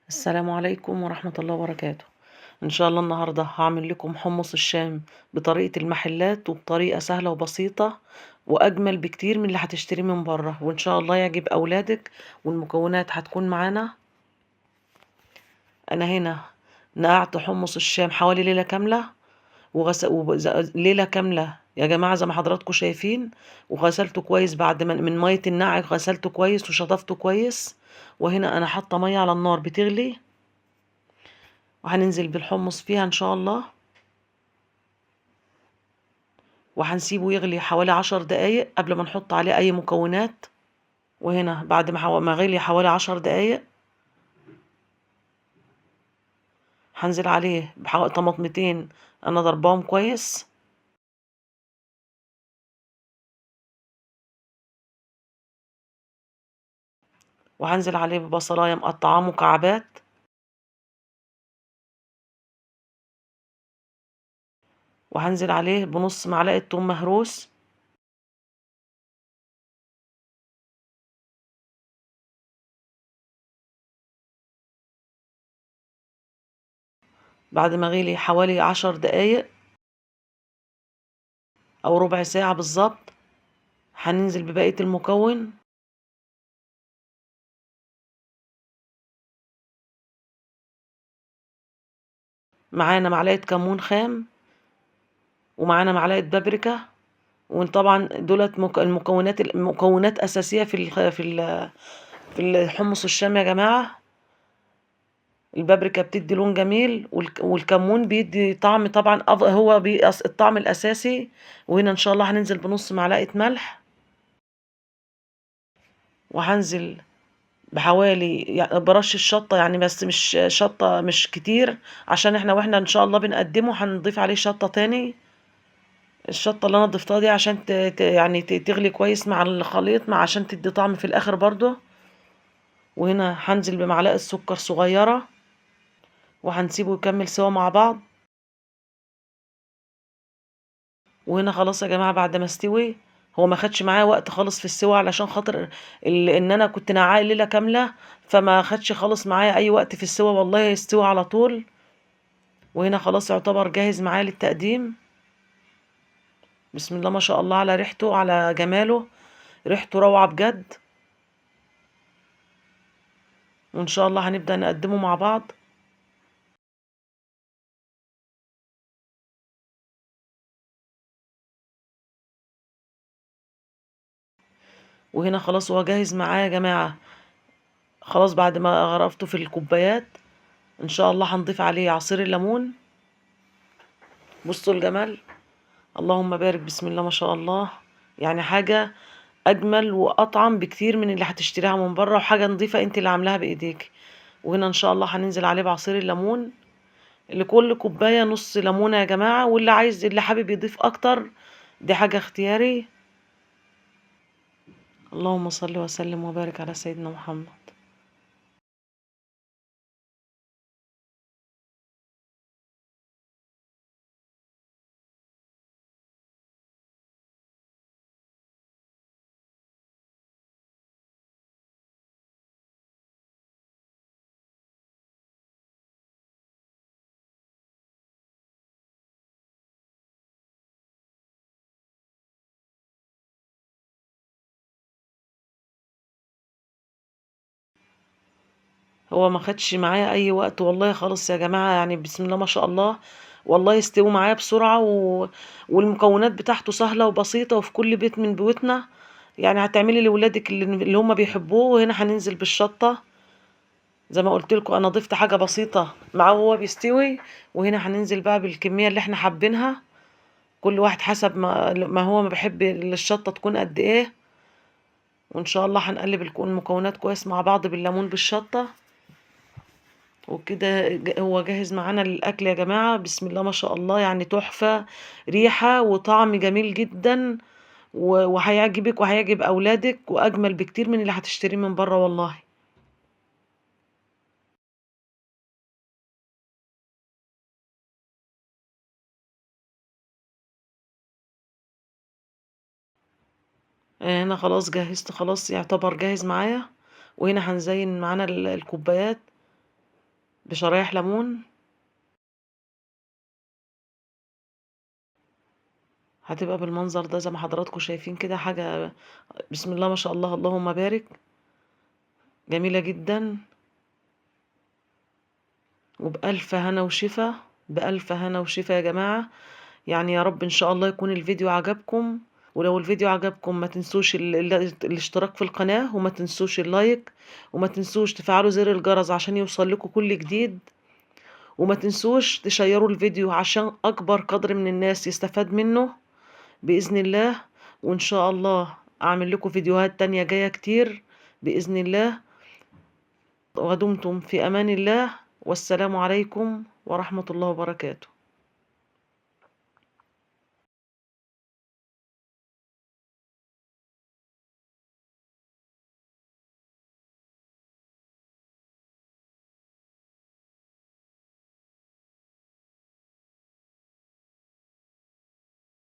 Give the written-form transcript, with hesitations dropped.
السلام عليكم ورحمة الله وبركاته. إن شاء الله النهاردة هاعمل لكم حمص الشام بطريقة المحلات وبطريقة سهلة وبسيطة وأجمل بكتير من اللي هتشتريه من برّه، وإن شاء الله يعجب أولادِك. والمكونات هتكون معانا. أنا هنا نقعت حمص الشام حوالي ليلة كاملة ليلة كاملة يا جماعة زي ما حضراتكم شايفين، وغسلته كويس بعد ما من مَيّة النقع غسلته كويس وشطفته كويس. وهنا أنا حاطة مَيّة على النار بتغلي، وهننزل بالحمص فيها إن شاء الله، وهنسيبه يغلي حوالي 10 دقايق قبل ما نحط عليه أي مكونات. وهنا بعد ما غلي حوالي 10 دقايق هانزل عليه طماطمتين أنا ضرباهم كويس، وهانزل عليه ببصلاية مقطعاها مكعبات، وهانزل عليه بنص معلقة توم مهروس، بعد ما غلي حوالي 10 دقايق أو ربع ساعة بالضبط، هننزل بباقية المكون. معانا معلقة كمون خام، ومعانا معلقة بابريكا، وطبعًا دُولة مكونات أساسية في الحمص الشام يا جماعة. البابريكا بتدّي لون جميل، والكمون بيدّي طعم طبعًا هو الطعم الأساسي. وهنا إن شاء الله هننزل بنُص معلقة ملح، وهانزل بحوالي برشة شطة يعني، بس مش شطة مش كتير، عشان وإحنا إن شاء الله بنقدّمه هنضيف عليه شطة تاني. الشطة اللي أنا ضفتها دي عشان ت ت يعني تغلي كويس مع الخليط عشان تدّي طعم في الآخر برضه. وهنا هانزل بمعلقة سكر صغيرة، وهنسيبه يكمّل سوا مع بعض. وهنا خلاص يا جماعة بعد ما استوي، هو ما خدش معايا وقت خالص في السوا علشان خاطر إن أنا كنت ناقعاه ليلة كاملة، فما خدش خالص معايا أي وقت في السوا، والله استوى على طول. وهنا خلاص يعتبر جاهز معايا للتقديم. بسم الله ما شاء الله على ريحته على جماله، ريحته روعة بجد. وإن شاء الله هنبدأ نقدمه مع بعض. وهنا خلاص هو جاهز معايا يا جماعة. خلاص بعد ما غرفته في الكوبايات، إن شاء الله هنضيف عليه عصير الليمون. بصوا الجمال، اللهم بارك، بسم الله ما شاء الله. يعني حاجة أجمل وأطعم بكتير من اللي هتشتريها من برّه، وحاجة نضيفة أنتِ اللي عاملاها بإيديكِ. وهنا إن شاء الله هننزل عليه بعصير الليمون، لكل كوباية نُص ليمونة يا جماعة، اللي حابب يضيف أكتر دي حاجة اختياري. اللهم صل وسلم وبارك على سيدنا محمد. هو ما خدش معايا أي وقت والله خالص يا جماعة، يعني بسم الله ما شاء الله، والله يستوي معايا بسرعة والمكونات بتاعته سهلة وبسيطة، وفي كل بيت من بيوتنا. يعني هتعملي لولادِك اللي هُم بيحبوه. وهنا هننزل بالشطة، زي ما قُلت لكم أنا ضِفت حاجة بسيطة معاه وهو بيستوي. وهنا هننزل بقى بالكمية اللي إحنا حابينها، كل واحد حسب ما هو بيحب الشطة تكون قد إيه. وإن شاء الله هنقلِّب المكونات كويس مع بعض بالليمون بالشطة. وكده هو جاهز معانا للأكل يا جماعة. بسم الله ما شاء الله، يعني تحفة، ريحة وطعم جميل جدًا، وهيعجبِك وهيعجب أولادِك، وأجمل بكتير من اللي هتشتريه من برّه والله. هنا خلاص جهّزت، خلاص يعتبر جاهز معايا. وهنا هنزيّن معانا الكوبايات. بشرايح ليمون. هتبقى بالمنظر ده زي ما حضراتكم شايفين كده، حاجة بسم الله ما شاء الله اللهم بارك، جميلة جدًا، وبألف هنا وشفا، بألف هنا وشفا يا جماعة. يعني يا رب إن شاء الله يكون الفيديو عجبكم، ولو الفيديو عجبكم ما تنسوش الاشتراك في القناة، وما تنسوش اللايك، وما تنسوش تفعلوا زر الجرس عشان يوصل لكم كل جديد، وما تنسوش تشيروا الفيديو عشان أكبر قدر من الناس يستفاد منه بإذن الله. وإن شاء الله أعمل لكم فيديوهات تانية جاية كتير بإذن الله. ودمتم في أمان الله، والسلام عليكم ورحمة الله وبركاته.